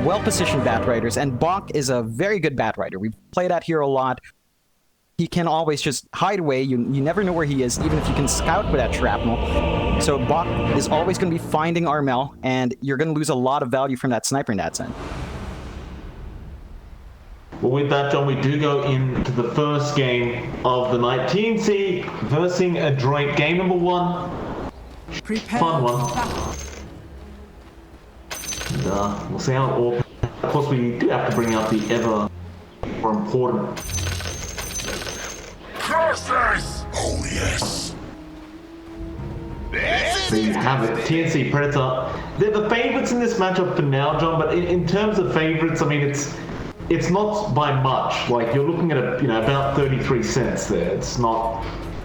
well-positioned Batriders, and Bach is a very good Batrider. We've played that here a lot. He can always just hide away. You never know where he is, even if you can scout with that shrapnel. So Bach is always going to be finding Armel, and you're going to lose a lot of value from that sniper in that sense. Well, with that, John, we do go into the first game of the night. TNC versus Adroit, game number 1. Fun one. And, we'll see how it all... Of course, we do have to bring out the ever more important... Curses! Oh, yes. There you have it, TNC Predator. They're the favourites in this matchup for now, John, but in terms of favourites, I mean, it's not by much. Like, you're looking at about 33 cents there. It's not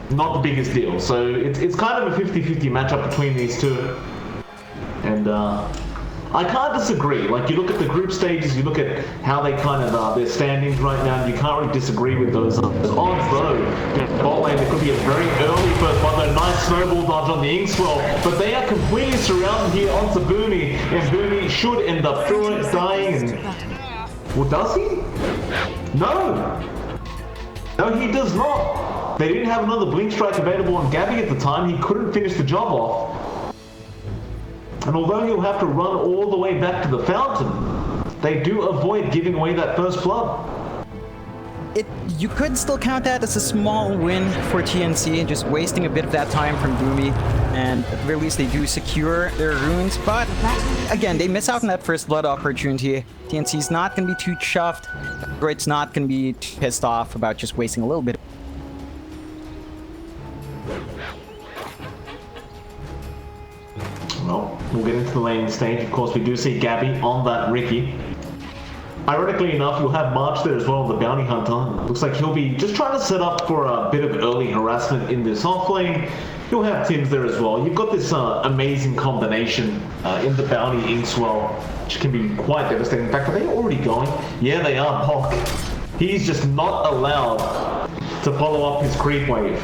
the biggest deal. So it's kind of a 50-50 matchup between these two. And I can't disagree. Like, you look at the group stages, you look at how they kind of their standings right now, and you can't really disagree with those odds. Though, bot lane, there could be a very early first one, though nice snowball dodge on the Inkswell, but they are completely surrounded here onto Booney, and Booney should end up dying. And, well, does he? No, he does not. They didn't have another Blink Strike available on Gabby at the time. He couldn't finish the job off. And although he'll have to run all the way back to the fountain, they do avoid giving away that first blood. You could still count that as a small win for TNC, and just wasting a bit of that time from Boomy, and at the very least they do secure their runes, but again, they miss out on that first blood opportunity. TNC's not going to be too chuffed. Adroit's not going to be pissed off about just wasting a little bit. Well, we'll get into the lane stage. Of course, we do see Gabby on that Ricky. Ironically enough, you'll have March there as well, the bounty hunter. Looks like he'll be just trying to set up for a bit of early harassment in this off lane. You'll have Tims there as well. You've got this amazing combination in the bounty Inkswell, which can be quite devastating. In fact, are they already going? Yeah, they are. Bok. He's just not allowed to follow up his creep wave.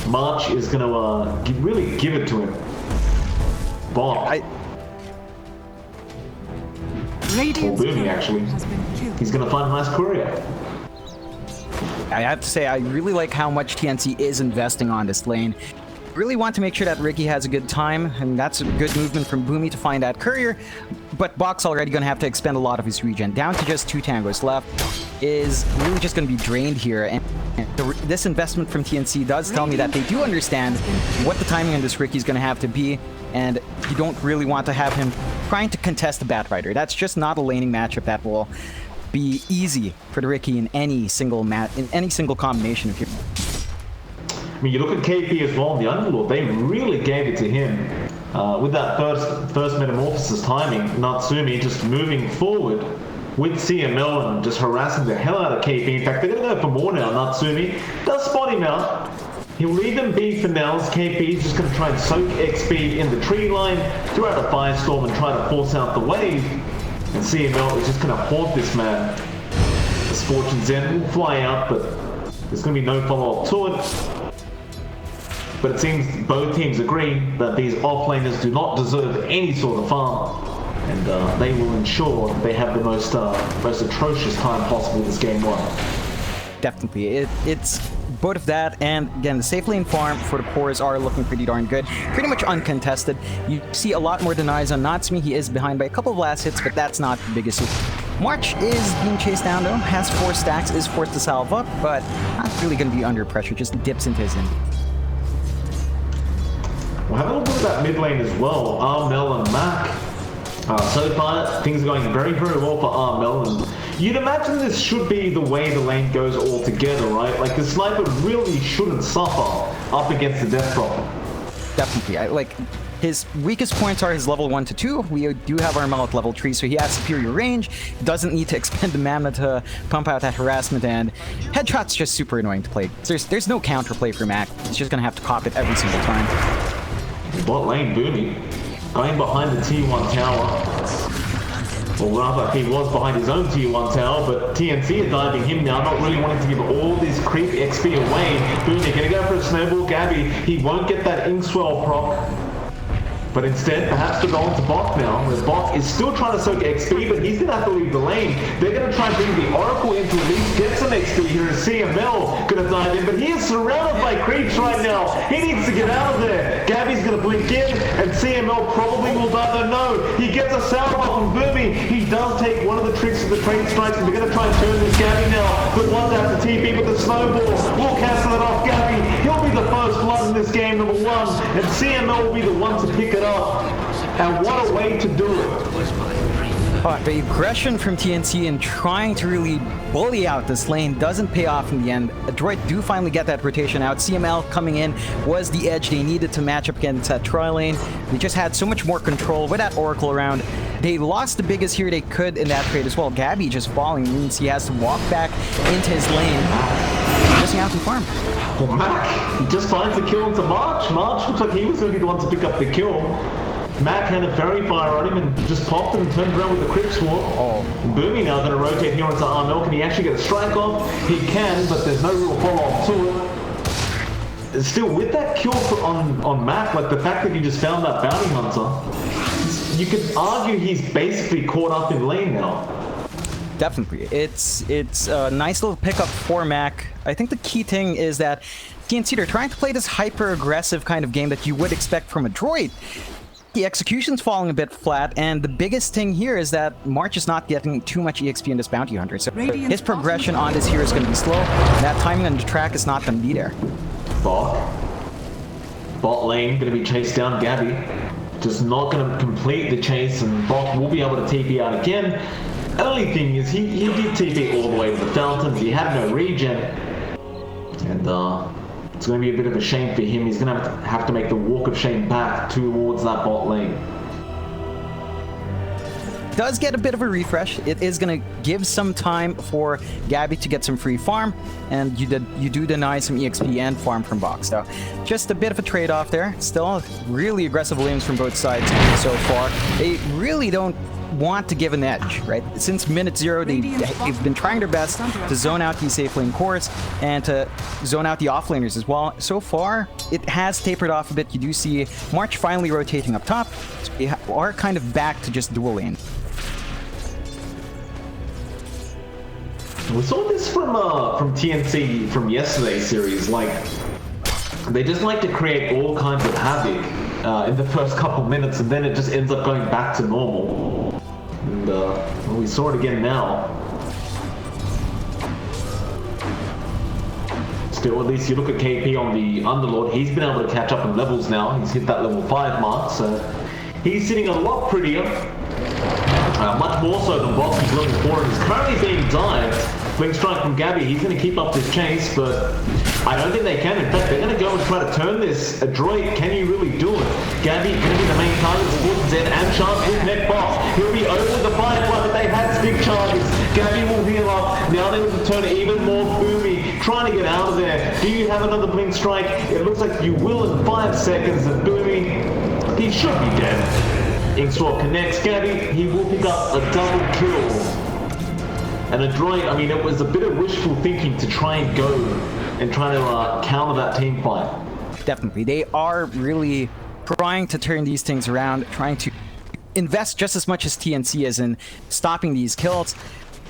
March is going to really give it to him. Bok. Or Booming, actually. He's going to find a nice courier. I have to say, I really like how much TNC is investing on this lane. Really want to make sure that Ricky has a good time, and that's a good movement from Boomy to find that courier, but Bok's already going to have to expend a lot of his regen. Down to just 2 tangos left, is really just going to be drained here, and this investment from TNC does tell me that they do understand what the timing on this Ricky is going to have to be, and you don't really want to have him trying to contest the Batrider. That's just not a laning matchup that will be easy for the Ricky in any single combination of you. I mean, you look at KP as well, the Underlord, they really gave it to him. With that first Metamorphosis timing, Natsumi just moving forward with CML and just harassing the hell out of KP. In fact, they're going to go for more now. Natsumi does spot him out. He'll leave them be for now, as KP is just going to try and soak XP in the tree line, throw out a Firestorm and try to force out the wave. And CML is just going to haunt this man. As Fortune's End will fly out, but there's going to be no follow-up to it. But it seems both teams agree that these offlaners do not deserve any sort of farm, and they will ensure that they have the most atrocious time possible this game 1. Definitely. It's both of that, and again, the safe lane farm for the Pores are looking pretty darn good. Pretty much uncontested. You see a lot more denies on Natsumi. He is behind by a couple of last hits, but that's not the biggest issue. March is being chased down though, has 4 stacks, is forced to salve up, but not really going to be under pressure, just dips into his end. We'll have a little bit of that mid lane as well, Armel and Mac. So far, things are going very, very well for Armel, and you'd imagine this should be the way the lane goes all together, right? Like, the sniper really shouldn't suffer up against the death problem. Definitely. His weakest points are his level 1 to 2. We do have Armel at level 3, so he has superior range. Doesn't need to expend the mana to pump out that harassment, and headshot's just super annoying to play. There's no counterplay for Mac. He's just gonna have to cop it every single time. Bot lane, Booney, going behind the T1 tower. Or rather, he was behind his own T1 tower, but TNC are diving him now, not really wanting to give all this creep XP away. Booney gonna go for a snowball Gabby. He won't get that Inkswell proc. But instead, perhaps they're going to Bok now, where Bok is still trying to soak XP, but he's going to have to leave the lane. They're going to try and bring the Oracle in to at least get some XP here, as CML going to dive in, but he is surrounded by creeps right now. He needs to get out of there. Gabby's going to blink in, and CML probably will die, though no. He gets a salvo from Boomy. He does take one of the tricks of the train strikes, and they're going to try and turn this Gabby now, but one down to TP with the snowball. We'll cancel it off Gabby. He'll be the first blood in this game, number one, and CML will be the one to pick it up. And what a way to do it. The aggression from TNC in trying to really bully out this lane doesn't pay off in the end. Adroit do finally get that rotation out. CML coming in was the edge they needed to match up against that Troy lane. They just had so much more control with that Oracle around. They lost the biggest here they could in that trade as well. Gabby just falling means he has to walk back into his lane. Missing out to farm. Well, Mac, he just finds the kill into March. March looks like he was going to be the one to pick up the kill. Mac had a fairy fire on him and just popped him and turned around with the Crypt Swarm. Boomy now going to rotate here onto Armel. Can he actually get a strike off? He can, but there's no real follow-up to it. Still, with that kill on Mac, like the fact that he just found that bounty hunter, you could argue he's basically caught up in lane now. Definitely. It's a nice little pickup for Mac. I think the key thing is that TNC, they're trying to play this hyper-aggressive kind of game that you would expect from Adroit. The execution's falling a bit flat, and the biggest thing here is that March is not getting too much EXP in this Bounty Hunter, so his progression on this here is going to be slow, and that timing on the track is not going to be there. Bot lane going to be chased down. Gabby just not going to complete the chase, and Bot will be able to TP out again. The only thing is he did TP all the way to the fountains. He had no regen, and it's going to be a bit of a shame for him. He's going to have to make the walk of shame back towards that bot lane. Does get a bit of a refresh. It is going to give some time for Gabby to get some free farm, and you do deny some EXP and farm from Box. So just a bit of a trade-off there. Still really aggressive lanes from both sides so far. They really don't want to give an edge, right? Since minute 0, they've been trying their best to zone out these safe lane cores and to zone out the offlaners as well. So far, it has tapered off a bit. You do see March finally rotating up top. So we are kind of back to just dual lane. We saw this from TNC from yesterday's series. Like, they just like to create all kinds of havoc in the first couple minutes, and then it just ends up going back to normal. And well, we saw it again now. Still, at least you look at KP on the Underlord, he's been able to catch up in levels now. He's hit that level 5 mark, so he's sitting a lot prettier. Much more so than Box is looking for, and is currently being dived. Blink strike from Gabby, he's going to keep up this chase, but I don't think they can. In fact, they're going to go and try to turn this. Adroit, can you really do it? Gabby going to be the main target, Sports Zed and Chance with Net Box. He'll be over with the Firefly, but they had stick charges. Gabby will heal up. Now they will turn even more Boomy, trying to get out of there. Do you have another Blink strike? It looks like you will in 5 seconds, and Boomy, he should be dead. Inkstore connects Gabby, he will pick up a double kill. And Adroit, I mean, it was a bit of wishful thinking to try and go and try to counter that team fight. Definitely. They are really trying to turn these things around, trying to invest just as much as TNC is in stopping these kills.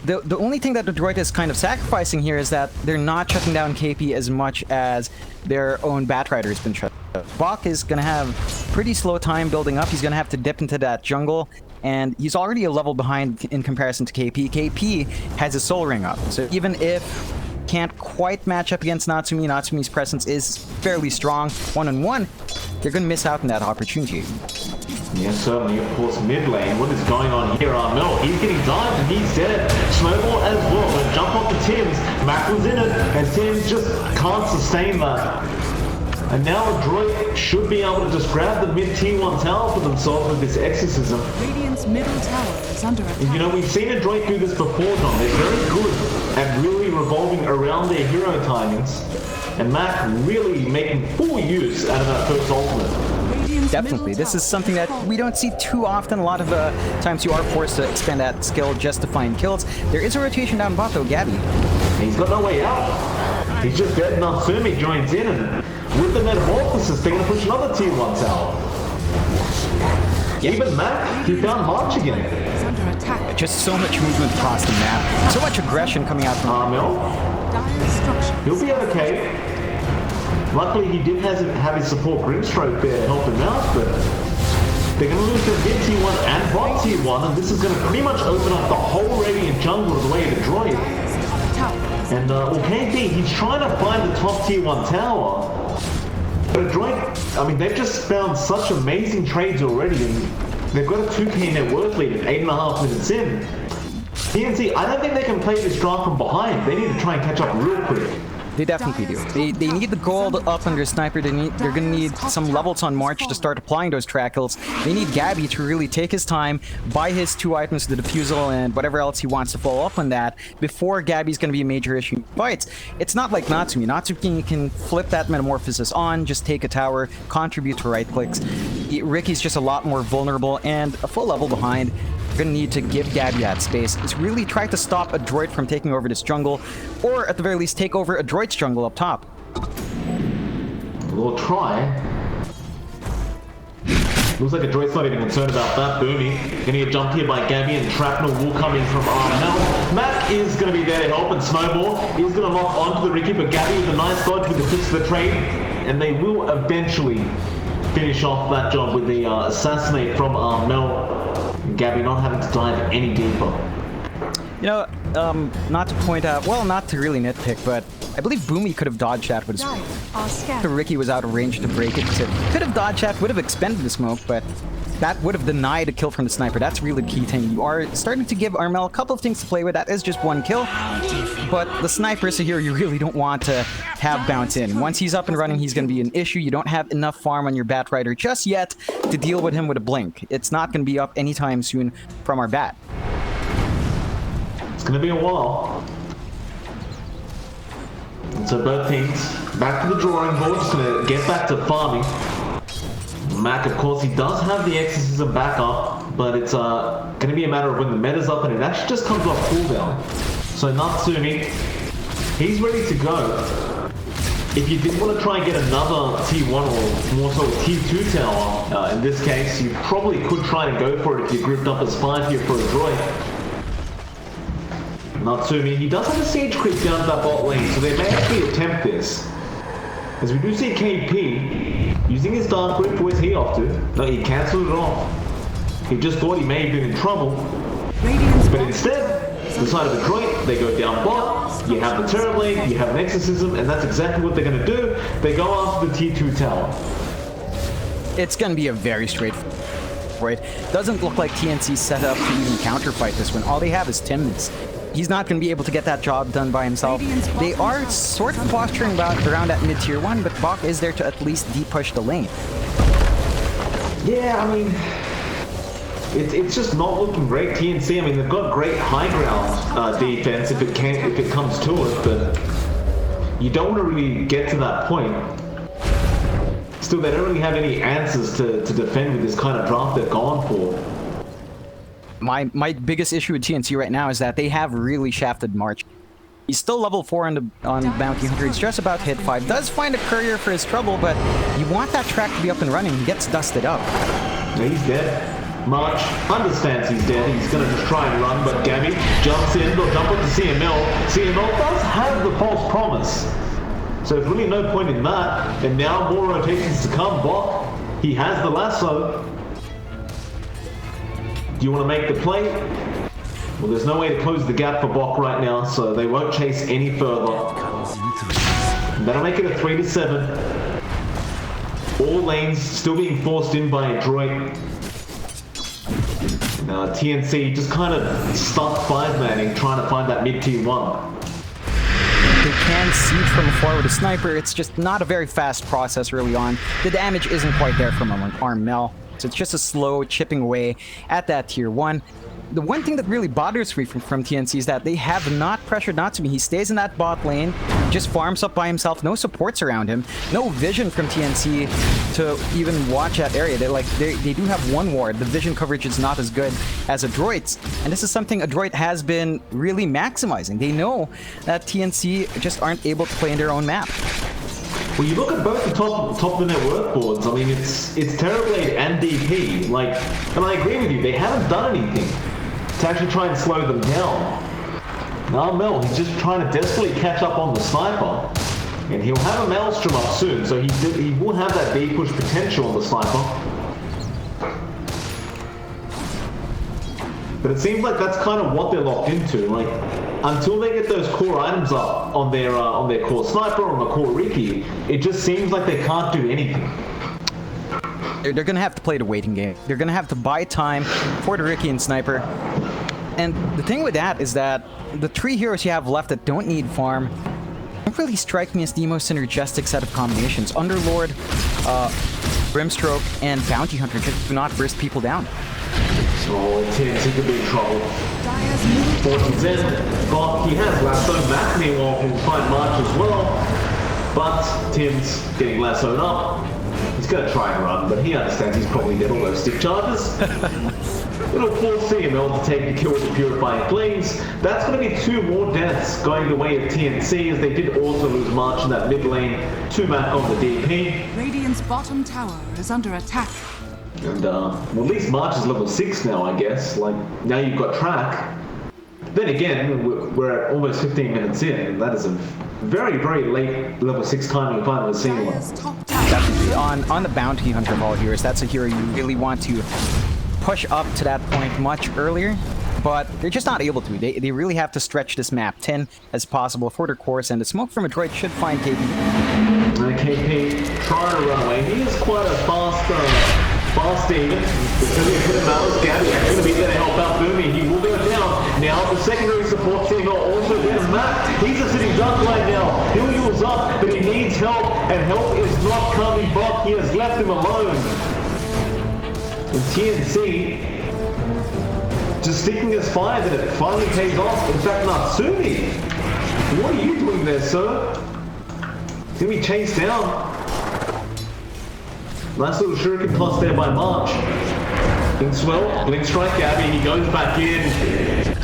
The only thing that Adroit is kind of sacrificing here is that they're not shutting down KP as much as their own Batrider has been shut down. Bok is going to have pretty slow time building up. He's going to have to dip into that jungle, and he's already a level behind in comparison to KP. KP has his soul ring up, so even if can't quite match up against Natsumi, Natsumi's presence is fairly strong. One-on-one, they're going to miss out on that opportunity. Yes, certainly. Of course, mid lane. What is going on here? Armel, he's getting dived and he's dead. Snowball as well. Gonna jump off the Tims. Mac was in it, and Tims just can't sustain that. And now Adroit should be able to just grab the mid-tier 1 tower for themselves with this exorcism. Radiant's middle tower is under attack. And you know, we've seen Adroit do this before, John. They're very good at really revolving around their hero timings. And Mac really making full use out of that first ultimate. Definitely. This is something that we don't see too often. A lot of times you are forced to expend that skill just to find kills. There is a rotation down bot though, Gabby. He's got no way out. He's just dead. Natsumi joins in, and with the Metamorphosis, they're going to push another tier 1 tower. Even Mac, he found March again. Is under attack. Just so much movement across the map. So much aggression coming out from Armel, Dire structures. he'll be okay. Luckily, he did have his support Grimstroke there to help him out, but they're going to lose their mid tier 1 and bot tier 1, and this is going to pretty much open up the whole Radiant jungle to the way of Adroit. And, well, KP, he's trying to find the top tier 1 tower. But Adroit, I mean, they've just found such amazing trades already, and they've got a 2k net worth lead at 8.5 minutes in. TNC, I don't think they can play this draft from behind. They need to try and catch up real quick. They definitely do. They need the gold up under Sniper. They're going to need some levels on March to start applying those track kills. They need Gabby to really take his time, buy his 2 items, the defusal and whatever else he wants to follow up on that, before Gabby's going to be a major issue in fights. It's not like Natsumi. Natsumi can flip that Metamorphosis on, just take a tower, contribute to right clicks. Ricky's just a lot more vulnerable and a full level behind. We're going to need to give Gabby that space. Is really try to stop Adroit from taking over this jungle, or at the very least take over Adroit's jungle up top. We'll try. Looks like Adroit's not even concerned about that. Boomy gonna get jumped here by Gabby, and Shrapnel will come in from Armel. Mac is gonna be there to help, and Snowball is gonna lock onto the Ricky, but Gabby with a nice dodge with the fix of the trade, and they will eventually finish off that job with the assassinate from Armel. Gabby not having to dive any deeper. You know, not to point out, well, not to really nitpick, but I believe Boomy could have dodged that with his... Ricky was out of range to break it. So could have dodged that, would have expended the smoke, but that would have denied a kill from the sniper. That's really the key thing. You are starting to give Armel a couple of things to play with. That is just 1 kill, but the sniper is a hero you really don't want to have bounce in. Once he's up and running, he's going to be an issue. You don't have enough farm on your Bat Rider just yet to deal with him with a blink. It's not going to be up anytime soon from our Bat. It's going to be a while. So both teams back to the drawing board, just going to get back to farming. Mac, of course, he does have the exorcism back up, but it's going to be a matter of when the meta's up, and it actually just comes off cooldown. So Natsumi, he's ready to go. If you did want to try and get another T1 or more so a T2 tower, in this case, you probably could try and go for it if you grouped up as 5 here for Adroit. Natsumi, he does have a siege creep down to that bot lane, so they may actually attempt this. As we do see KP using his Dark Grip, where's he off to? No, he cancelled it off. He just thought he may have been in trouble. But instead, the side of Adroit, they go down bot, you have the Terror Blade, you have an Exorcism, and that's exactly what they're going to do. They go after the T2 tower. It's going to be a very straightforward. Doesn't look like TNC's set up to even counterfight this one. All they have is Timness. He's not going to be able to get that job done by himself. They are sort of posturing around that mid-tier 1, but Bach is there to at least depush the lane. Yeah, I mean, it's just not looking great. TNC, I mean, they've got great high ground defense if it comes to it, but you don't want to really get to that point. Still, they don't really have any answers to defend with this kind of draft they've gone for. My biggest issue with TNC right now is that they have really shafted March. He's still level 4 on Bounty Hunter. He's just about to hit 5. Does find a courier for his trouble, but you want that track to be up and running. He gets dusted up. Yeah, he's dead. March understands he's dead. He's going to just try and run, but Gabby jumps in. They'll jump onto CML. CML does have the false promise, so there's really no point in that. And now more rotations to come. Bot, he has the lasso. Do you want to make the play? Well, there's no way to close the gap for Bok right now, so they won't chase any further. That'll make it a 3-7. All lanes still being forced in by Adroit. TNC just kind of stuck 5-manning, trying to find that mid-tier 1. They can siege from afar with a sniper. It's just not a very fast process early on. The damage isn't quite there from Armel. So it's just a slow chipping away at that tier 1. The one thing that really bothers me from TNC is that they have not pressured Natsumi. He stays in that bot lane, just farms up by himself, no supports around him, no vision from TNC to even watch that area. They do have one ward. The vision coverage is not as good as Adroit's, and this is something Adroit has been really maximizing. They know that TNC just aren't able to play in their own map. When you look at both the top of the net worth boards, I mean, it's Terrorblade and DP. Like, and I agree with you, they haven't done anything to actually try and slow them down. Now Mel, he's just trying to desperately catch up on the sniper, and he'll have a Maelstrom up soon, so he will have that B push potential on the sniper. But it seems like that's kind of what they're locked into. Like, until they get those core items up on their core sniper or on the core Riki, it just seems like they can't do anything. They're gonna have to play the waiting game. They're gonna have to buy time for the Riki and sniper. And the thing with that is that the 3 heroes you have left that don't need farm don't really strike me as the most synergistic set of combinations. Underlord, Brimstroke, and Bounty Hunter just do not burst people down. Oh, TNC could be in trouble. Dire's middle tower 40%, but he has lasso back, meanwhile can find March as well. But Tim's getting lassoed up. He's going to try and run, but he understands he's probably dead all those stick charges. It'll force CML to take the kill with the Purifying Flames. That's going to be 2 more deaths going the way of TNC, as they did also lose March in that mid lane. 2 back on the DP. Radiant's bottom tower is under attack. And, well, at least March is level 6 now, I guess. Like, now you've got track. Then again, we're at almost 15 minutes in, and that is a very, very late level 6 timing if I've ever seen one. Dire's top tower. Definitely. On the Bounty Hunter of all heroes, that's a hero you really want to push up to that point much earlier, but they're just not able to. They really have to stretch this map 10 as possible for their course, and the smoke from Adroit should find KP. KP trying to run away. He is quite a fast Steven. There's going to be a bit of balance. Gabby is going to be there to help out Boomy. He will go down. Now the secondary support team are also there. Matt, he's a sitting duck right now. He'll use up, but he needs help, and help is not coming back. He has left him alone. And TNC just sticking his fire, and it finally pays off. In fact, Natsumi, what are you doing there, sir? He's going to be chased down. Nice little shuriken toss there by March. Blinkswell, Blink Strike Gabby, he goes back in.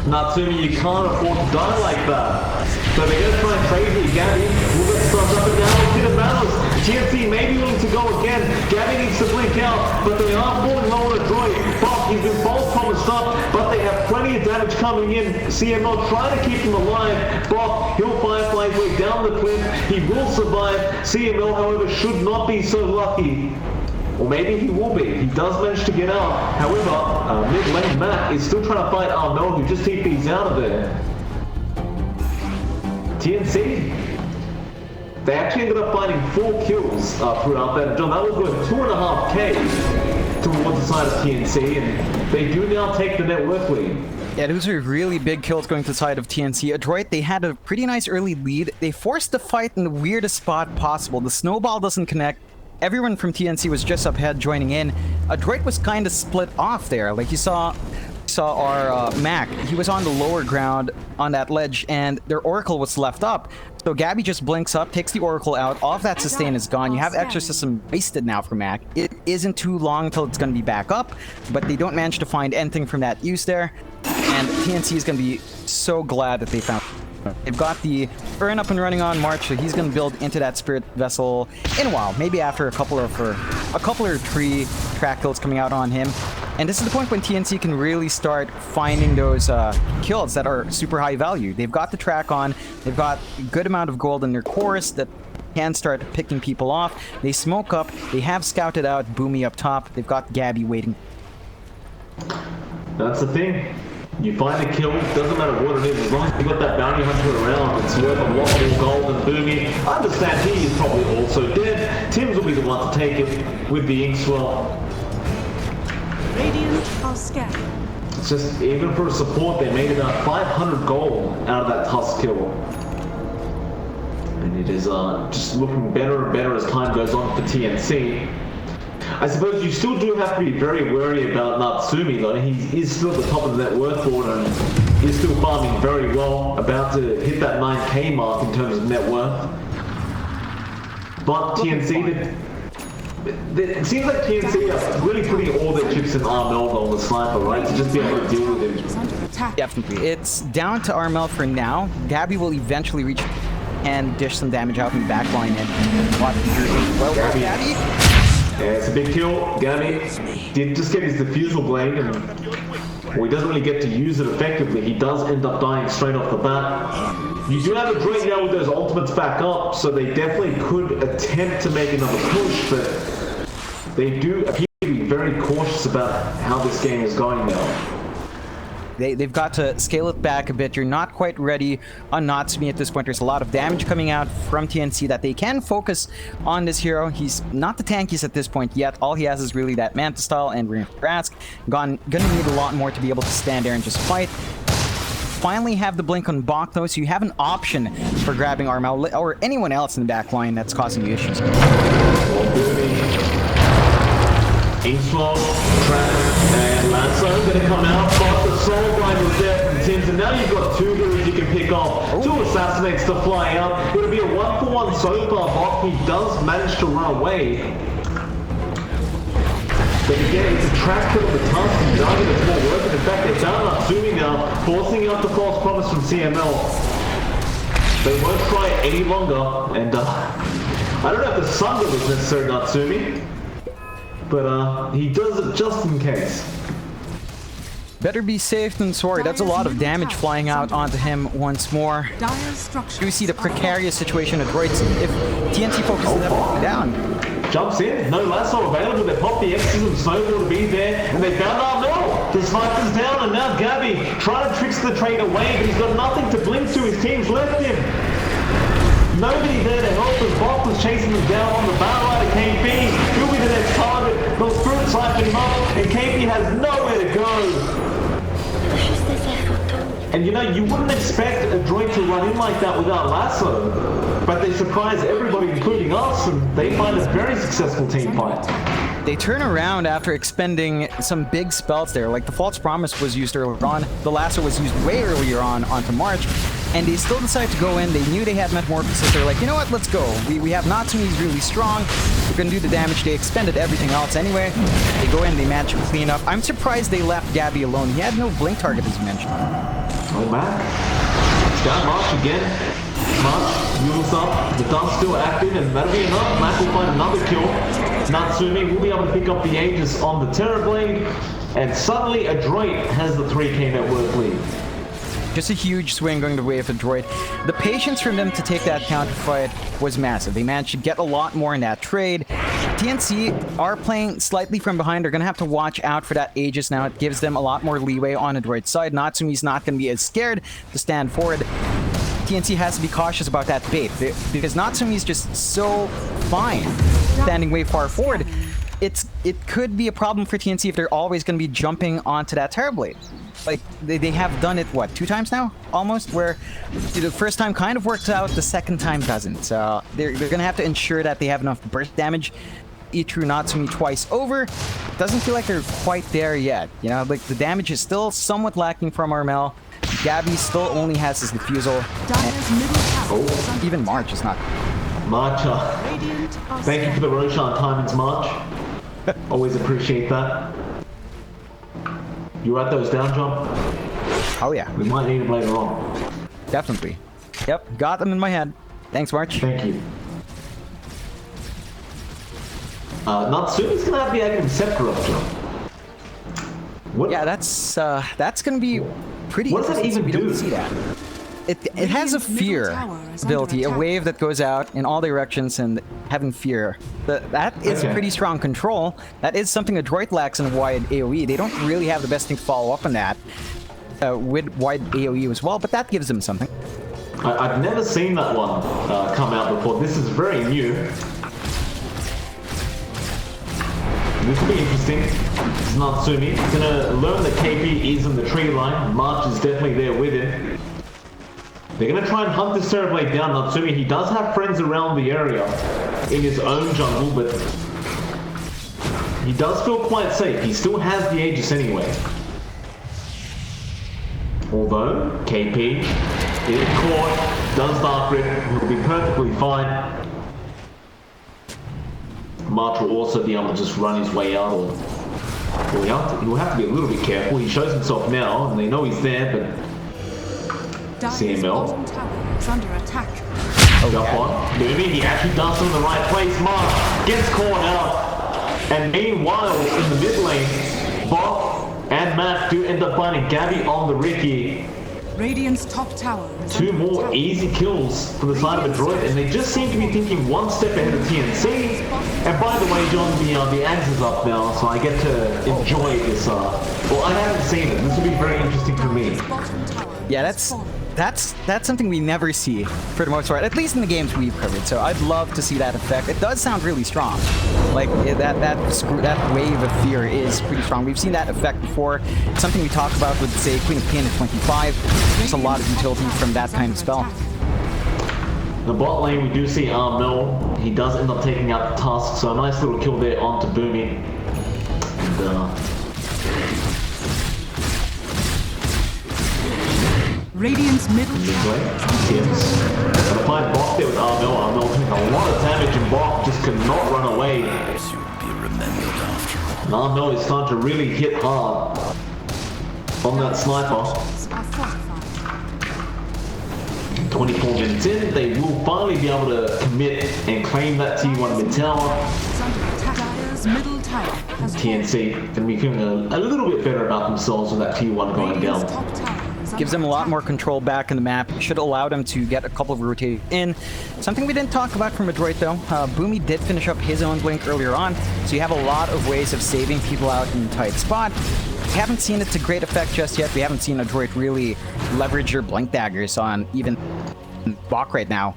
Natsumi, you can't afford to die like that. So they're going to try and trade here. Gabby will get stunned up and down. Bit of battles. TNC may be willing to go again. Gabby needs to blink out, but they are falling low on Adroit. But he's been false promised up, but they have plenty of damage coming in. CML trying to keep him alive. But he'll firefly his way down the cliff. He will survive. CML, however, should not be so lucky. Or maybe he will be. He does manage to get out. However, mid lane Matt is still trying to fight Armel, who just TP's out of there. TNC, they actually ended up finding 4 kills throughout that. John, that was worth 2.5k towards the side of TNC, and they do now take the net worth lead. Yeah, those are really big kills going to the side of TNC. Adroit, they had a pretty nice early lead. They forced the fight in the weirdest spot possible. The snowball doesn't connect. Everyone from TNC was just up ahead joining in. Adroit was kind of split off there. Like you saw our Mac. He was on the lower ground on that ledge, and their Oracle was left up. So Gabby just blinks up, takes the Oracle out. All of that sustain is gone. You have Exorcism wasted now for Mac. It isn't too long until it's going to be back up, but they don't manage to find anything from that use there. And TNC is going to be so glad that they found. They've got the Urn up and running on March, so he's going to build into that Spirit Vessel in a while. Maybe after a couple or 3 track kills coming out on him. And this is the point when TNC can really start finding those kills that are super high value. They've got the track on. They've got a good amount of gold in their chorus that can start picking people off. They smoke up. They have scouted out Boomy up top. They've got Gabby waiting. That's the thing. You find a kill, doesn't matter what it is, as long as you've got that bounty hunter around, it's worth a lot more gold than Boomy. I understand he is probably also dead. Tim's will be the one to take it with the Inkswell. Radiant are scared. It's just, even for a support, they made about 500 gold out of that Tusk kill. And it is just looking better and better as time goes on for TNC. I suppose you still do have to be very wary about Natsumi, though. He is still at the top of the net worth board and he's still farming very well, about to hit that 9k mark in terms of net worth. But TNC, it seems like TNC are really putting all their chips in Armel on the sniper, right? To just be able to deal with him. Is under attack. Definitely. It's down to Armel for now. Gabby will eventually reach and dish some damage out in the back line and what well, Gabby. Yeah, it's a big kill. Gabby did just get his diffusal blade, and well, he doesn't really get to use it effectively. He does end up dying straight off the bat. You do have Adroit now with those ultimates back up, so they definitely could attempt to make another push, but they do appear to be very cautious about how this game is going now. They've got to scale it back a bit. You're not quite ready on Natsumi at this point. There's a lot of damage coming out from TNC that they can focus on this hero. He's not the tankiest at this point yet. All he has is really that Manta style and Rask. Gonna need a lot more to be able to stand there and just fight. Finally have the blink on Bach though, so you have an option for grabbing Armel or anyone else in the back line that's causing you issues. Ainslow, Travis, and Lancer gonna come out, but the soul blind was there from Tims, and now you've got two heroes you can pick off, two assassinates to fly out. It'll be a 1-for-1 so far. Bach does manage to run away. But again, it's a track kill of the task and target that's more worth it. In fact, they're down Natsumi now, forcing out the false promise from CML. They won't try it any longer, and I don't know if the Sunder was necessary, Natsumi. But he does it just in case. Better be safe than sorry. That's a lot of damage flying out onto him once more. You see the precarious situation of Adroit if TNC focuses them down. Jumps in, no lasso available. They pop the X's and Snowball to be there, and they found Armel. The sniper's down, and now Gabby trying to trick the trade away, but he's got nothing to blink to. His team's left him. Nobody there to help him. Bach was chasing them down on the battle line of KP. He'll be the next target. They'll spirit siphon him up, and KP has nowhere to go. And you know, you wouldn't expect Adroit to run in like that without lasso, but they surprise everybody, including us, and they find a very successful team fight. They turn around after expending some big spells there, like the False Promise was used earlier on, the Lasso was used way earlier on onto March, and they still decided to go in. They knew they had Metamorphosis. They're like, you know what, let's go. We have Natsumi, he's really strong. We're gonna do the damage. They expended everything else anyway. They go in, they manage to clean up. I'm surprised they left Gabby alone. He had no blink target, as you mentioned. Oh, Mac. It's down March again. March mules up, the dance still active, and that'll be enough. Mac will find another kill. Natsumi will be able to pick up the Aegis on the Terrorblade, and suddenly Adroit has the 3K net worth lead. Just a huge swing going the way of Adroit. The patience for them to take that counter fight was massive. They managed to get a lot more in that trade. TNC are playing slightly from behind. They're going to have to watch out for that Aegis now. It gives them a lot more leeway on Adroit's side. Natsumi's not going to be as scared to stand forward. TNC has to be cautious about that bait because Natsumi's just so fine standing way far forward. It could be a problem for TNC if they're always going to be jumping onto that Terrorblade. Like, they have done it, what, 2 times now? Almost, where the first time kind of works out, the second time doesn't. So they're going to have to ensure that they have enough burst damage. Eat through Natsumi twice over. Doesn't feel like they're quite there yet. You know, like, the damage is still somewhat lacking from Armel. Gabby still only has his Diffusal. Even March is not. March, thank you for the Roshan timings, March. Always appreciate that. You at those down jump? Oh yeah. We might need them later on. Definitely. Yep, got them in my head. Thanks, March. Thank you. Natsumi's gonna have the active Scepter up jump. What? Yeah, that's gonna be pretty. What does that even we do? don't see that. It has a fear ability, a wave that goes out in all directions and having fear. That is a pretty strong control. That is something Adroit lacks in wide AoE. They don't really have the best thing to follow up on that with wide AoE as well, but that gives them something. I've never seen that one come out before. This is very new. This will be interesting. This is Natsumi. He's gonna learn that KP is in the tree line. March is definitely there with him. They're going to try and hunt this Terrorblade down. Natsumi, he does have friends around the area in his own jungle, but he does feel quite safe. He still has the Aegis anyway. Although, KP is caught, does Dark Rip, he'll be perfectly fine. March will also be able to just run his way out, or he'll have to be a little bit careful. He shows himself now, and they know he's there, but Dire's CML. bottom tower is under attack. Jump on. Maybe he actually does it in the right place. Mark gets caught out. And meanwhile, in the mid lane, Bob and Matt do end up finding Gabby on the Ricky. Radiant's top tower is Two under more attack. easy kills for the side of Adroit, and they just seem to be thinking one step ahead of TNC. And by the way, John, the axe is up now, so I get to enjoy this. Well, I haven't seen it. This will be very interesting for me. Dire's bottom tower Yeah, has fallen. that's something we never see for the most part, at least in the games we've covered. So I'd love to see that effect. It does sound really strong. Like that wave of fear is pretty strong. We've seen that effect before. It's something we talked about with, say, Queen of Pain at 25. There's a lot of utility from that kind of spell. The bot lane, we do see Armel. He does end up taking out the Tusk, so a nice little kill there onto Boomy. And, Radiant's middle midway, tower. TNC. Gonna find bot there with Armel. Armel doing a lot of damage, and bot just cannot run away. And Armel is starting to really hit hard on that sniper. Are fortified. 24 minutes in, they will finally be able to commit and claim that T1 mid tower. Is under attack. Dire's middle tower has TNC gonna be feeling a little bit better about themselves with that T1 going Radiant's down. top tower is Gives them a lot more control back in the map. Should allow them to get a couple of rotates in. Something we didn't talk about from Adroit though. Boomy did finish up his own blink earlier on, so you have a lot of ways of saving people out in a tight spot. We haven't seen it to great effect just yet. We haven't seen Adroit really leverage your blink daggers on even Bok right now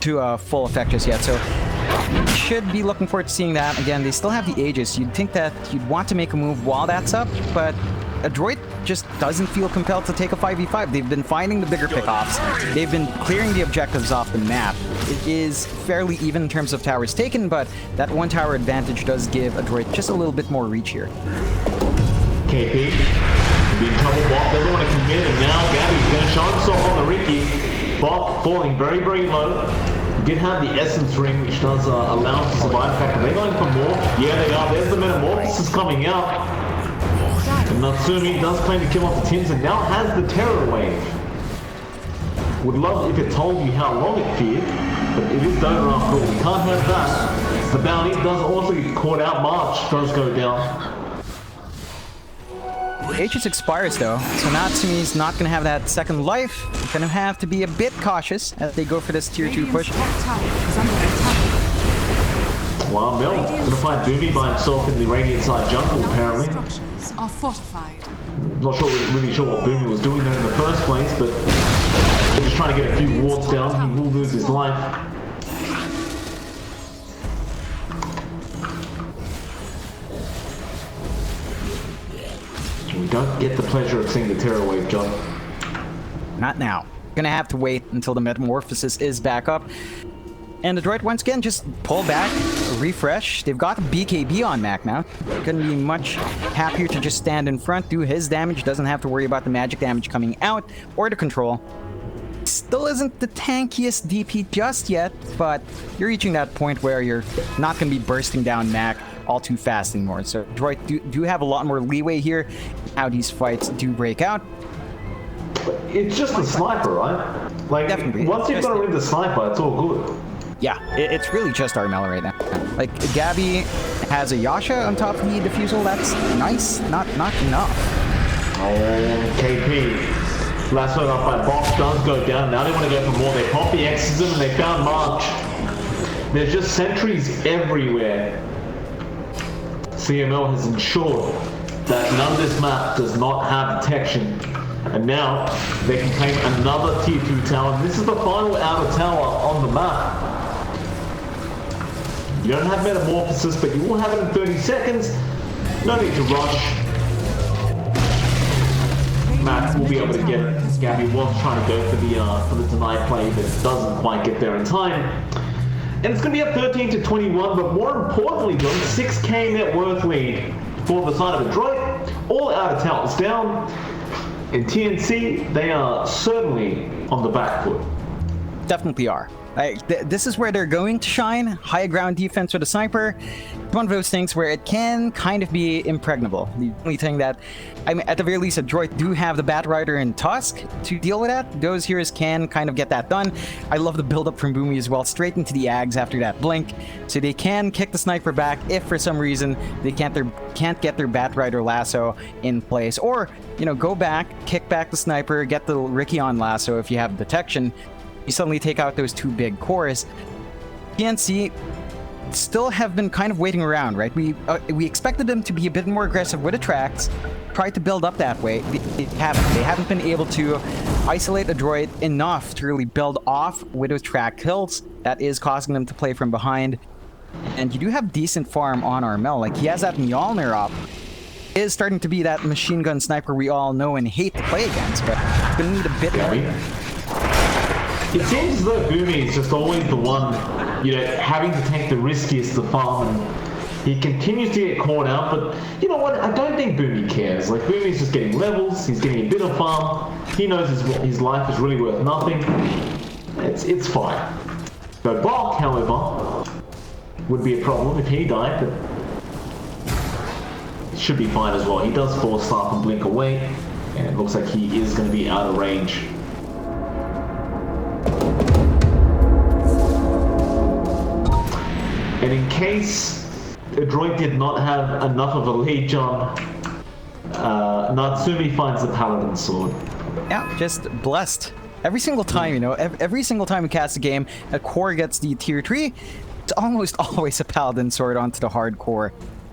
to full effect just yet. So should be looking forward to seeing that. Again, they still have the Aegis. You'd think that you'd want to make a move while that's up, but Adroit just doesn't feel compelled to take a 5v5. They've been finding the bigger pickoffs. They've been clearing the objectives off the map. It is fairly even in terms of towers taken, but that one tower advantage does give Adroit just a little bit more reach here. KP, be in trouble. Bot doesn't want to commit, and now Gabby's going to show himself on the Ricky. Bot falling very, very low. Did have the Essence Ring, which does allow him to survive. In fact, are they going for more? Yeah, they are. There's the Metamorphosis coming out. And Natsumi does claim to kill off the Tins and now has the Terror Wave. Would love if it told you how long it feared, but it is Dota after all. We can't have that. The bounty does also get caught out. March does go down. Aegis expires though, so Natsumi's not going to have that second life. Going to have to be a bit cautious as they go for this tier 2 push. Radiant's top tower is under attack. Wow, Mel gonna find Boomy by himself in the Radiant side jungle apparently. Structures are fortified. Not really sure what Boomy was doing there in the first place, but they're just trying to get a few wards down. He will lose his life. We don't get the pleasure of seeing the Terror Wave, John. Not now. Gonna have to wait until the Metamorphosis is back up. And Adroit once again just pull back, refresh. They've got BKB on Mac now. Couldn't be much happier to just stand in front, do his damage, doesn't have to worry about the magic damage coming out or the control. Still isn't the tankiest DP just yet, but you're reaching that point where you're not going to be bursting down Mac all too fast anymore. So Adroit do have a lot more leeway here how these fights do break out. It's just a sniper, right? Like, Definitely. once you've got rid of the sniper, it's all good. Yeah, it's really just Armella right now. Like, Gabby has a Yasha on top of the defusal. That's nice. Not enough. Oh, KP. Last one off by Box does go down. Now they want to go for more. They pop the Exorcism and they found March. There's just sentries everywhere. CML has ensured that none of this map does not have detection. And now they can claim another tier 2 tower. This is the final outer tower on the map. You don't have Metamorphosis, but you will have it in 30 seconds. No need to rush. Matt will be able to get it. Gabby was trying to go for the deny play, but doesn't quite get there in time. And it's going to be up 13 to 21, but more importantly, John, 6k net worth lead for the side of Adroit. All outer towers down. In TNC, they are certainly on the back foot. Definitely are. This is where they're going to shine. High ground defense with a sniper. It's one of those things where it can kind of be impregnable. The only thing that, I mean, at the very least, Adroit do have the Batrider and Tusk to deal with that. Those heroes can kind of get that done. I love the build-up from Boomy as well, straight into the Ags after that blink. So they can kick the sniper back if for some reason they can't get their Batrider lasso in place. Or, you know, go back, kick back the sniper, get the Ricky on lasso if you have detection. You suddenly take out those two big cores. TNC still have been kind of waiting around, right? We expected them to be a bit more aggressive with attracts, try to build up that way. They haven't been able to isolate Adroit enough to really build off Widow's track kills. That is causing them to play from behind. And you do have decent farm on Armel. Like, he has that Mjolnir up. It is starting to be that machine gun sniper we all know and hate to play against, but gonna need a bit more. It seems as though Boomy is just always the one, you know, having to take the riskiest to farm, and he continues to get caught out, but you know what, I don't think Boomy cares. Like, Boomy's just getting levels, he's getting a bit of farm, he knows his life is really worth nothing. It's fine. But Bok, however, would be a problem if he died, but should be fine as well. He does force staff and blink away, and it looks like he is going to be out of range. And in case Adroit did not have enough of a lead, John, Natsumi finds the Paladin Sword. Yeah, just blessed. Every single time, you know, every single time we cast a game, a core gets the tier 3, it's almost always a Paladin Sword onto the hardcore.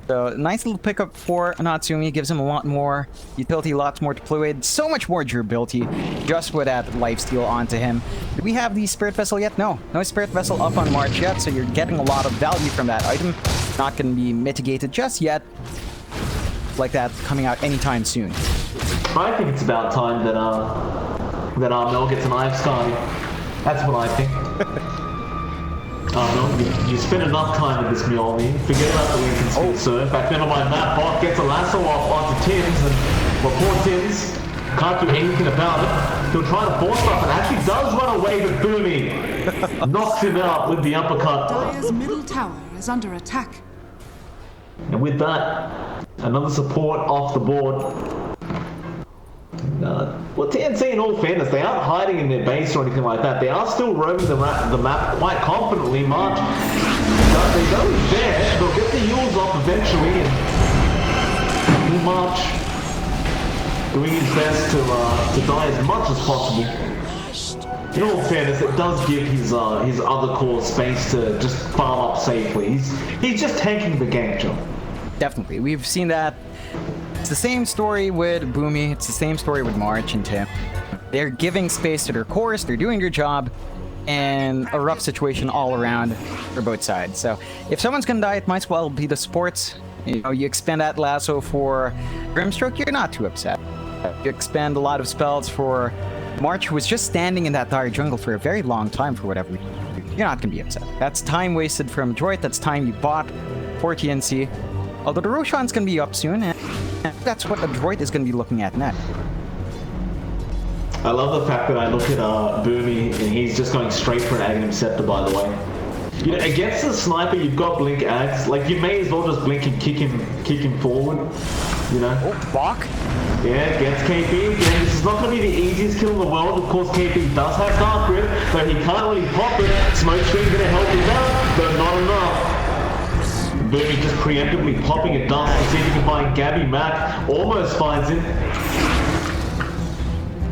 So, nice little pickup for Natsumi, gives him a lot more utility, lots more deployed, so much more durability, just with that lifesteal onto him. Do we have the Spirit Vessel yet? No Spirit Vessel up on March yet, so you're getting a lot of value from that item. Not going to be mitigated just yet, like that coming out anytime soon. I think it's about time that Armel gets an Ive Sky. That's what I think. You spend enough time with this Mjolnir, forget about the Lincoln's concern. In fact, never mind that, Bot gets a lasso off onto Tins, and poor Tins can't do anything about it. He'll try to force stuff and actually does run away with Boomy. Knocks him out with the uppercut. Dire's middle tower is under attack. And with that, another support off the board. Well, TNC, in all fairness, they aren't hiding in their base or anything like that. They are still roaming the map quite confidently. March, they know he's there. They'll get the Yules off eventually, and March doing his best to die as much as possible. In all fairness, it does give his other core space to just farm up safely. He's just tanking the gank job. Definitely, we've seen that. It's the same story with Boomy, it's the same story with March and Tim. They're giving space to their cores, they're doing their job, and a rough situation all around for both sides. So if someone's gonna die, it might as well be the supports. You know, you expend that lasso for Grimstroke, you're not too upset. You expend a lot of spells for March, who was just standing in that dire jungle for a very long time for whatever reason. You're not gonna be upset. That's time wasted from Adroit, that's time you bought for TNC. Although the Roshan's gonna be up soon, and that's what Adroit is gonna be looking at next. I love the fact that I look at Boomy and he's just going straight for an Aghanim Scepter, by the way. You know, against the sniper, you've got Blink Ags. Like, you may as well just blink and kick him forward. You know? Oh, Bok? Yeah, gets KP. Again, this is not going to be the easiest kill in the world. Of course, KP does have Dark Grip, but he can't really pop it. Smoke Screen's going to help him out, but not enough. Boomy just preemptively popping a dust to see if he can find Gabby. Mac almost finds him.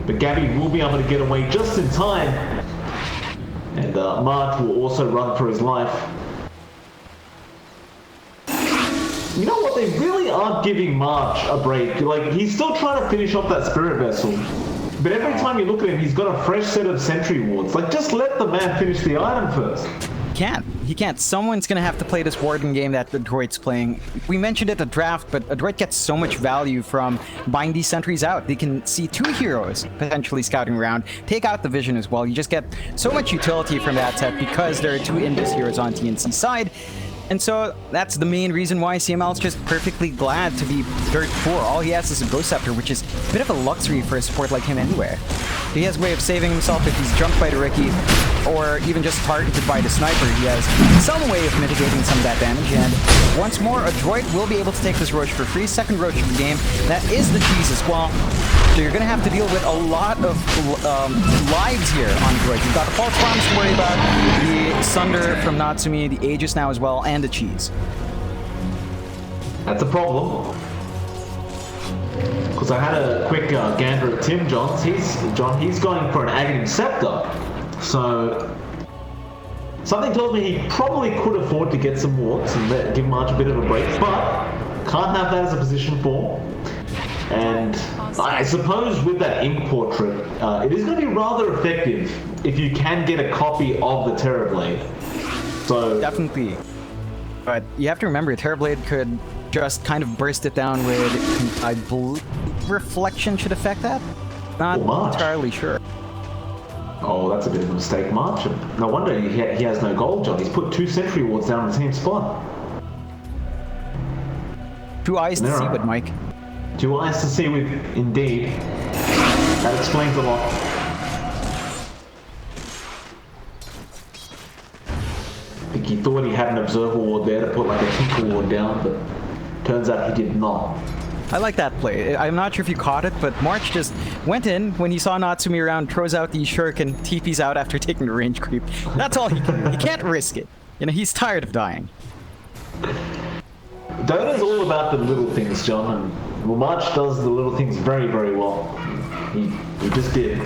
But Gabby will be able to get away just in time. And Mark will also run for his life. You know what? They really aren't giving March a break. Like, he's still trying to finish off that Spirit Vessel. But every time you look at him, he's got a fresh set of Sentry Wards. Like, just let the man finish the item first. He can't. Someone's gonna have to play this Warden game that Adroit's playing. We mentioned it at draft, but Adroit gets so much value from buying these sentries out. They can see two heroes potentially scouting around, take out the vision as well. You just get so much utility from that set because there are two Indus heroes on TNC's side. And so that's the main reason why CML's just perfectly glad to be dirt poor. All he has is a Ghost Scepter, which is a bit of a luxury for a support like him anywhere. He has a way of saving himself if he's jumped by the Ricky, or even just targeted by the sniper. He has some way of mitigating some of that damage, and once more, Adroit will be able to take this Roche for free. Second Roche of the game. That is the cheese as well. So you're going to have to deal with a lot of lives here on Adroit. You've got the false bombs to worry about, the Sunder from Natsumi, the Aegis now as well, and the cheese. That's a problem. Because I had a quick gander at Tim Johns. He's going for an Aghanim Scepter. So something tells me he probably could afford to get some wards and give March a bit of a break, but can't have that as a position 4. And I suppose with that Ink Portrait, it is going to be rather effective if you can get a copy of the Terrorblade. So definitely. But you have to remember, Terrorblade could just kind of burst it down with, I believe, Reflection should affect that? Not entirely sure. Oh, that's a bit of a mistake, March. No wonder he has no gold, John. He's put 2 sentry wards down in the same spot. 2 eyes to see with Mike. 2 eyes to see with, indeed. That explains a lot. I think he thought he had an observer ward there to put like a tinker ward down, but turns out he did not. I like that play. I'm not sure if you caught it, but March just went in when he saw Natsumi around, throws out the shuriken, TP's out after taking the range creep. That's all he can. He can't risk it. You know, he's tired of dying. Dota's all about the little things, John, and March does the little things very, very well. He just did.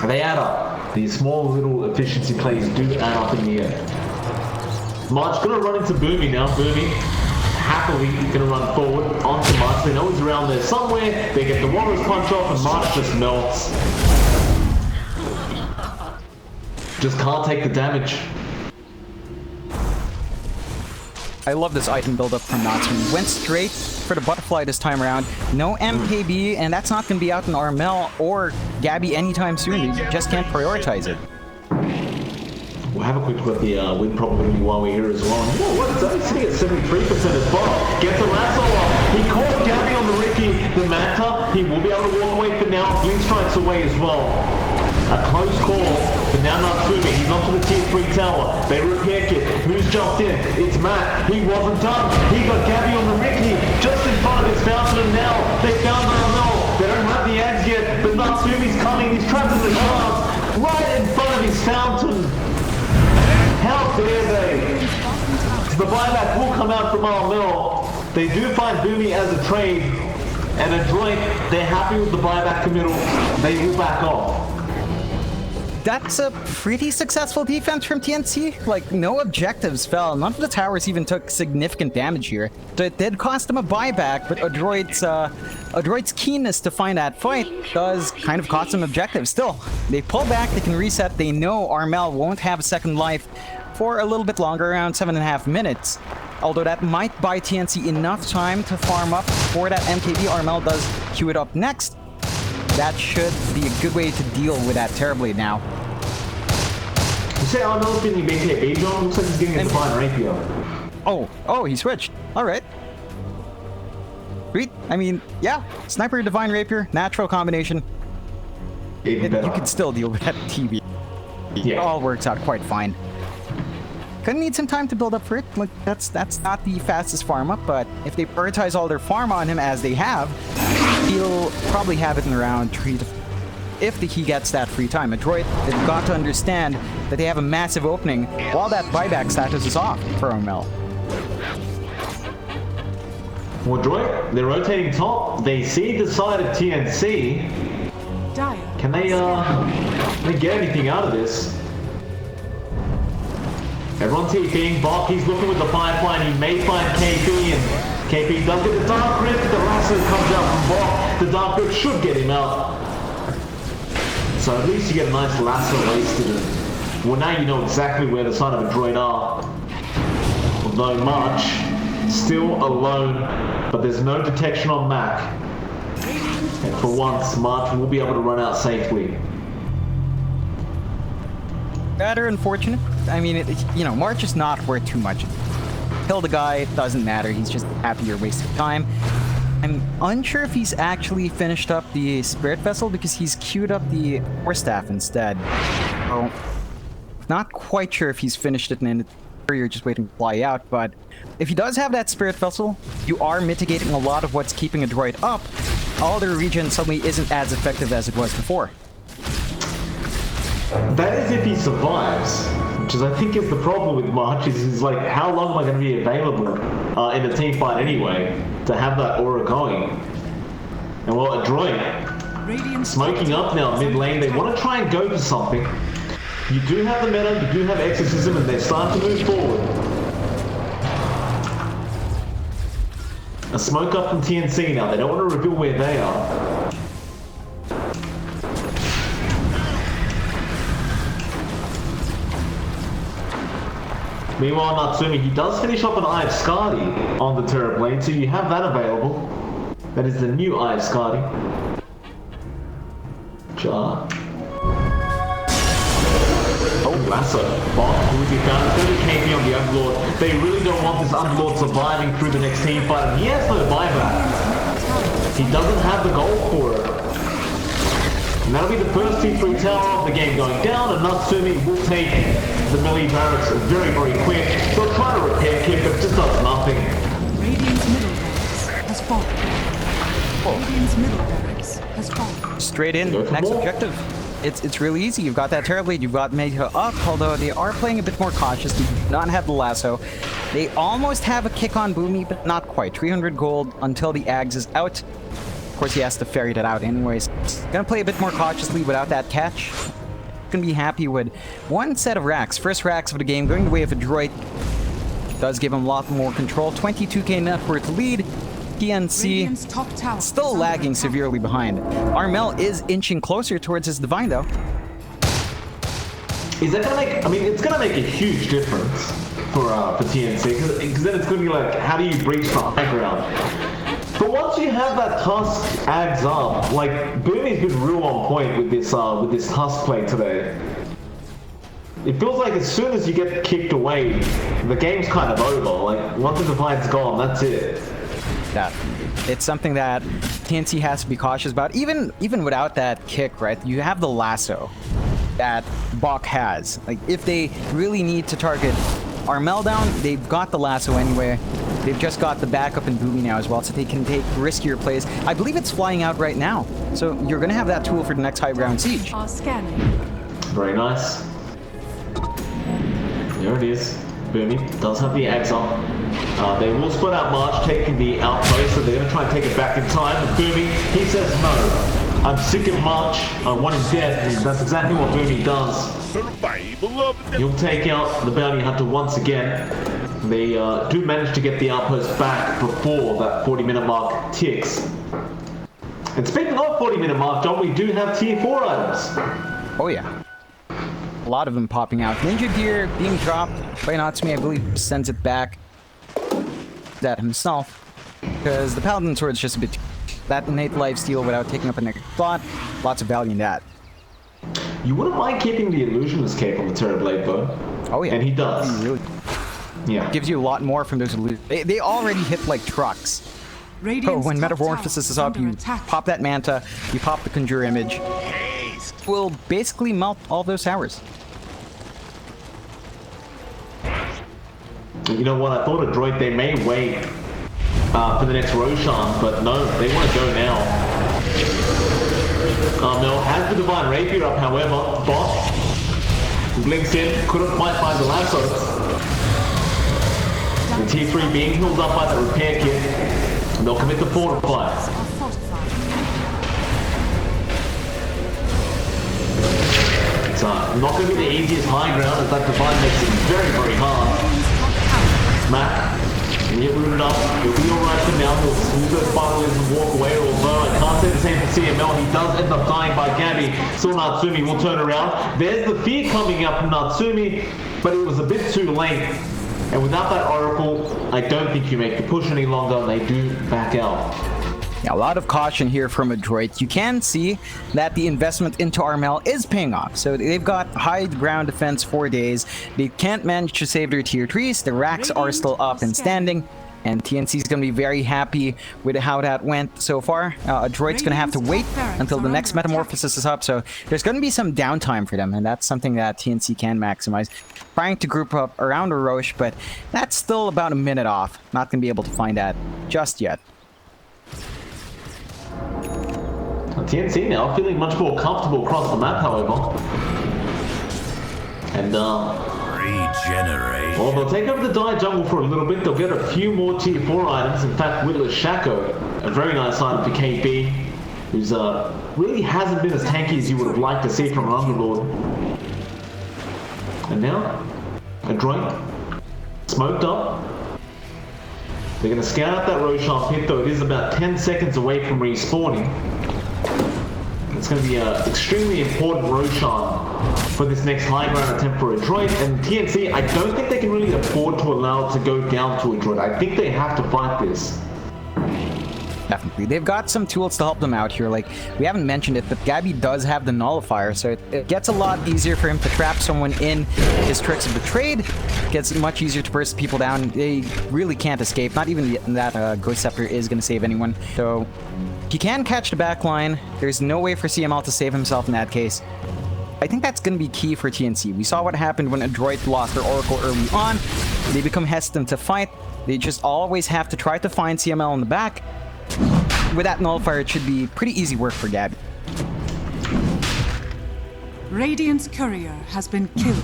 They add up. These small little efficiency plays do add up in the end. March gonna run into Boomy now. Boomy happily gonna run forward onto March. They know he's around there somewhere. They get the Wanderer's punch off and March just melts. Just can't take the damage. I love this item build-up from Natsumi. Went straight for the butterfly this time around. No MKB, and that's not going to be out in Armel or Gabby anytime soon. You just can't prioritize it. We'll have a quick look at the win probability while we're here as well. Whoa, what is that? He's sitting at 73% as well. Gets a lasso off. He caught Gabby on the Ricky. The Manta, he will be able to walk away for now. Blink strikes away as well. A close call, but now Natsumi. He's onto the tier 3 tower. They repair kit. Who's jumped in? It's Matt. He wasn't done. He got Gabby on the Ricky just in front of his fountain, and now they found Armel. They don't have the ads yet, but Natsumi's coming. He's trapped in the glass right in front of his fountain. How dare they? The buyback will come out from Armel. They do find Boomy as a trade, and Adroit, they're happy with the buyback committal. They will back off. That's a pretty successful defense from TNC. Like, no objectives fell. None of the towers even took significant damage here. So it did cost them a buyback, but Adroit's keenness to find that fight does kind of cost them objectives. Still, they pull back, they can reset. They know Armel won't have a second life for a little bit longer, around 7.5 minutes. Although that might buy TNC enough time to farm up for that MKB. Armel does queue it up next. That should be a good way to deal with that Terrorblade now. You say Armel's getting BKB, John? Looks like he's getting a Divine Rapier. Oh, he switched. Alright. Sweet. I mean, yeah. Sniper, Divine Rapier, natural combination. Even better. You can still deal with that TV. Yeah. It all works out quite fine. Gonna need some time to build up for it. Like, that's not the fastest farm up, but if they prioritize all their farm on him as they have, he'll probably have it in around 3 to... if he gets that free time. Adroit, they've got to understand that they have a massive opening while that buyback status is off for Armel. Well, Adroit, they're rotating top. They see the side of TNC. Can they get anything out of this? Everyone's TPing. Bok, he's looking with the pipeline. He may find KP, and KP does get the Dark Grip. The lasso comes out from Bok. The Dark Grip should get him out. So at least you get a nice lasso wasted. And, well, now you know exactly where the side of Adroit are. Although March, still alone, but there's no detection on Mac. And for once, March will be able to run out safely. Rather unfortunate. I mean, you know, March is not worth too much. Kill the guy, doesn't matter. He's just happy you're wasting time. I'm unsure if he's actually finished up the Spirit Vessel because he's queued up the War Staff instead. So, not quite sure if he's finished it and you're just waiting to fly out, but if he does have that Spirit Vessel, you are mitigating a lot of what's keeping Adroit up. All the regen suddenly isn't as effective as it was before. That is if he survives, which is I think is the problem with March, is like how long am I going to be available in a team fight anyway to have that aura going? And well, Adroit smoking up now mid lane, they want to try and go for something. You do have the meta, you do have exorcism, and they're starting to move forward. A smoke up from TNC now, they don't want to reveal where they are. Meanwhile, Natsumi, he does finish up an Eye of Skadi on the turret blade, so you have that available. That is the new Eye of Skadi. Jar. Oh, lasso. Bot, who would be found 30 KP on the Underlord. They really don't want this Underlord surviving through the next team fight, and he has no buyback. He doesn't have the gold for it. And that'll be the first T3 tower of the game going down, and Natsumi will take the melee barracks very, very quick. They'll try to repair kit, but it just does nothing. Radiant's middle barracks has fallen. Radiant's middle barracks has fallen. Straight in, next objective. It's really easy. You've got that Terror Blade, you've got Mega up, although they are playing a bit more cautious. They do not have the lasso. They almost have a kick on Boomy, but not quite. 300 gold until the Ags is out. Of course, he has to ferry that out anyways. Gonna play a bit more cautiously without that catch. Gonna be happy with one set of racks. First racks of the game, going the way of Adroit. Does give him a lot more control. 22k net worth lead. TNC top tower still lagging severely behind. Armel is inching closer towards his Divine though. Is that gonna make? I mean, it's gonna make a huge difference for TNC because then it's gonna be like, how do you breach the high ground? But once you have that Tusk Ags up, like Boomy's been real on point with this Tusk play today. It feels like as soon as you get kicked away, the game's kind of over. Like once the Divine's gone, that's it. Yeah, it's something that TNC has to be cautious about. Even without that kick, right? You have the lasso that Bok has. Like if they really need to target Armel down, they've got the lasso anyway. They've just got the backup in Boomy now as well, so they can take riskier plays. I believe it's flying out right now, so you're gonna have that tool for the next high ground siege. Scanning. Very nice. There it is. Boomy does have the Ags on. They will split out March, taking the outpost, so they're going to try and take it back in time. But Boomy, he says no. I'm sick of March. I want him dead. And that's exactly what Boomy does. He'll take out the bounty hunter once again. They do manage to get the outpost back before that 40-minute mark ticks. And speaking of 40-minute mark, John, we do have tier 4 items. Oh yeah. A lot of them popping out. Ninja Gear being dropped by Natsumi, I believe, sends it back. That himself, because the Paladin Sword is just a bit that innate lifesteal without taking up a next slot. Lots of value in that. You wouldn't mind keeping the Illusionist cape on the Terror Blade though. Oh yeah, and he does. Really, yeah, gives you a lot more from those illusions. They already hit like trucks. So when Metamorphosis is up, you pop that Manta, you pop the Conjure Image. Will basically melt all those towers. You know what, I thought Adroit, they may wait for the next Roshan, but no, they want to go now. Mel has the Divine Rapier up, however. Bot blinks in, couldn't quite find the lasso. The T3 being healed up by the repair kit, and they'll commit the fortify. It's not going to be the easiest high ground, as that Divine makes it very, very hard. Smack. And get rooted up. He'll be alright for now. He'll smooth those spirals and walk away. Although I can't say the same for CML. He does end up dying by Gabby. So Natsumi will turn around. There's the fear coming up from Natsumi, but it was a bit too late. And without that Oracle, I don't think you make the push any longer, and they do back out. Yeah, a lot of caution here from Adroit. You can see that the investment into Armel is paying off. So they've got high ground defense 4 days. They can't manage to save their tier 3s. The racks are still up and standing. And TNC is going to be very happy with how that went so far. Adroit's going to have to wait until the next Metamorphosis is up, so there's going to be some downtime for them, and that's something that TNC can maximize. Trying to group up around a Roche, but that's still about a minute off. Not going to be able to find that just yet. TNC now feeling much more comfortable across the map, however. And, Regenerate. well, they'll take over the Dire Jungle for a little bit. They'll get a few more tier 4 items. In fact, Witless Shaco, a very nice item for KB, who's really hasn't been as tanky as you would have liked to see from an Underlord. And now, Adroit, smoked up. They're going to scout out that Roshan pit, though it is about 10 seconds away from respawning. It's going to be an extremely important Roshan for this next high ground attempt for Adroit. And TNC, I don't think they can really afford to allow it to go down to Adroit. I think they have to fight this. Definitely. They've got some tools to help them out here. Like, we haven't mentioned it, but Gabby does have the Nullifier, so it gets a lot easier for him to trap someone in his Tricks of the Trade. It gets much easier to burst people down. They really can't escape. Not even that Ghost Scepter is going to save anyone. So, he can catch the back line. There's no way for CML to save himself in that case. I think that's going to be key for TNC. We saw what happened when Adroit lost their Oracle early on. They become hesitant to fight. They just always have to try to find CML in the back. With that Nullifier, it should be pretty easy work for Gabby. Radiant's courier has been killed.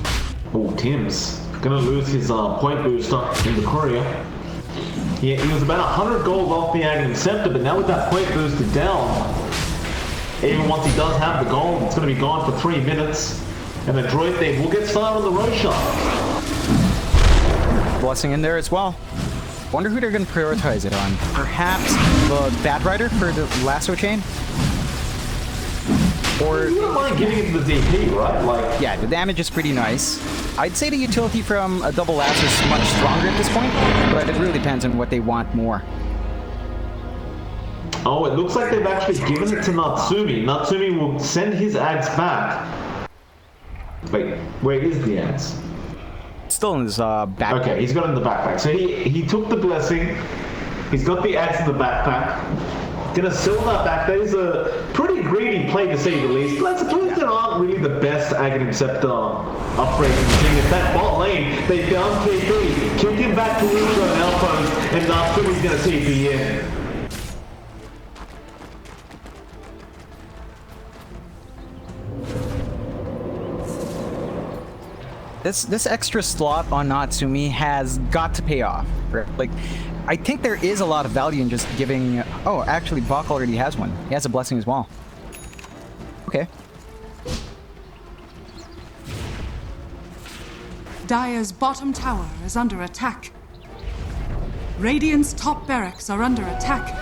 Oh, Tim's gonna lose his point booster in the courier. He was about 100 gold off the Aghanim Scepter, but now with that point booster down, even once he does have the gold, it's gonna be gone for 3 minutes. And Adroit there will get started on the Roshan. Blessing in there as well. Wonder who they're going to prioritize it on. Perhaps the Bad Rider for the lasso chain? Or... You don't mind giving it to the DP, right? Like... Yeah, the damage is pretty nice. I'd say the utility from a double lasso is much stronger at this point, but it really depends on what they want more. Oh, it looks like they've actually given it to Natsumi. Natsumi will send his ads back. Wait, where is the ads? Still in his backpack. Okay, he's got it in the backpack. So he took the blessing. He's got the ads in the backpack. Gonna sell that back. That is a pretty greedy play to say the least. Let's suppose there aren't really the best Aghanim Scepter upgrades in the thing. If that bot lane, they found TP, kick him back to Lucio and Outpost, and Natsumi's gonna TP in. This extra slot on Natsumi has got to pay off. Like, I think there is a lot of value in just giving... Oh, actually, Bach already has one. He has a blessing as well. Okay. Dire's bottom tower is under attack. Radiant's top barracks are under attack.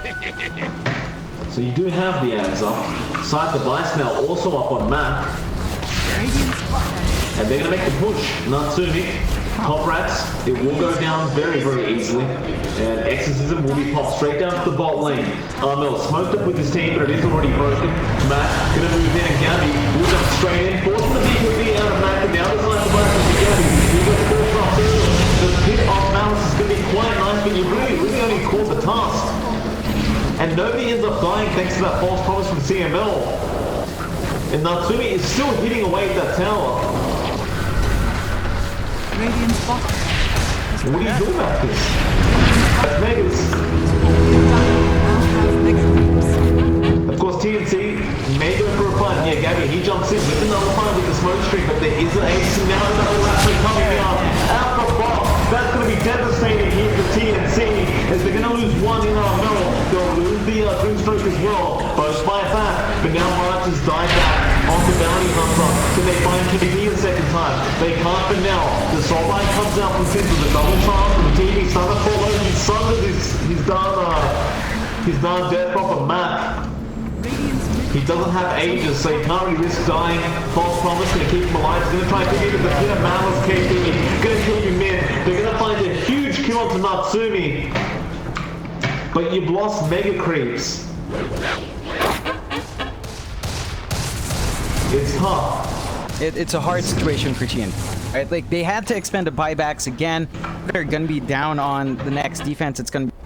So you do have the ads up. Side device now also up on map. Radiant's top barracks. And they're going to make the push. Natsumi, Top Rats, it will go down very, very easily. And Exorcism will be popped straight down to the bot lane. Armel smoked up with his team, but it is already broken. Matt going to move in, and Gabby will jump straight in. Forcing the DPD out of Matt, and now there's like the back of Gabby. He gets forced off early. The pit of Malice is going to be quite nice, but you really only caught the task. And nobody ends up dying thanks to that false promise from CML. And Natsumi is still hitting away at that tower. Radiant's bottom. What are you doing about this? That's Megas. Of course, TNC may go for a fight. Yeah, Gabby, he jumps in with another fight with the smoke streak, but there is an ace, and now another raptor coming down. Out the box. That's going to be devastating here for TNC, as they're going to lose one in our middle. They'll lose the Dream Stroke as well, both by a fact. But now March has died back on the Bounty Hunter. Can they find KD the second time? They can't for now. The Soulbind comes out from Fizz with a double charge from the TV. Starting to fall over. He's sundered his darn death drop of Matt. He doesn't have ages, so he can't really risk dying. False promise, gonna keep him alive. He's gonna try to get him, but hit a Malice KD. Gonna kill you mid. They're gonna find a huge kill onto Natsumi. But you've lost Mega Creeps. It's tough. It's a hard situation for TN. Right? Like, they had to expend the buybacks again. They're going to be down on the next defense. It's going to be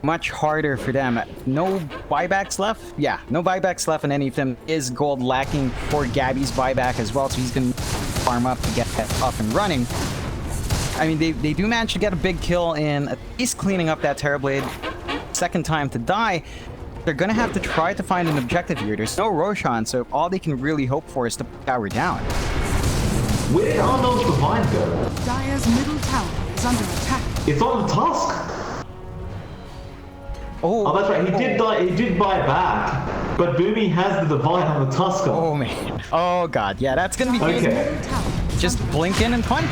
much harder for them. No buybacks left? Yeah, no buybacks left, and any of them is gold lacking for Gabby's buyback as well, so he's going to farm up to get that up and running. I mean, they do manage to get a big kill in at least cleaning up that Terrorblade. Second time to die. They're going to have to try to find an objective here. There's no Roshan, so all they can really hope for is to put tower down. Where did Arnold's Divine go? Dire's middle tower is under attack. It's on the Tusk. Oh, that's right. He did die. He did buy back, but Boomy has the Divine on the Tusker. Oh man. Oh god. Yeah, that's gonna be okay. Just blink in and punch.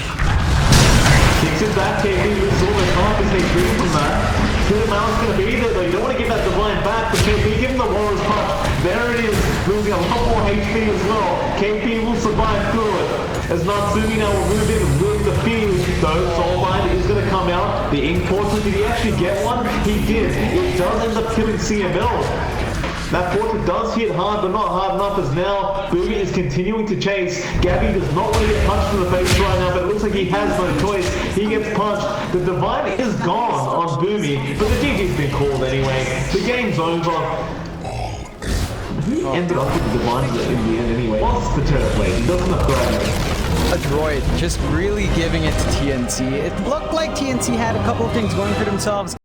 Kicks it back, KP. We saw the time as they drew from that. Mal's going to be there though. You don't want to give that Divine back, but KP, give him the Warrior's Punch. There it is, losing a lot more HP as well. KP will survive through it. As Natsumi now will move in with the feeling, though Soulbind is going to come out. The ink portrait, did he actually get one? He did. It does end up killing CML. That portrait does hit hard, but not hard enough, as now Boomy is continuing to chase. Gabby does not want to get punched in the face right now, but it looks like he has no choice. He gets punched. The Divine is gone on Boomy, but the GG's been called anyway. The game's over. Who ended up with the Divine in the end anyway? What's the Terrorblade? He doesn't have to. Adroit just really giving it to TNC. It looked like TNC had a couple of things going for themselves.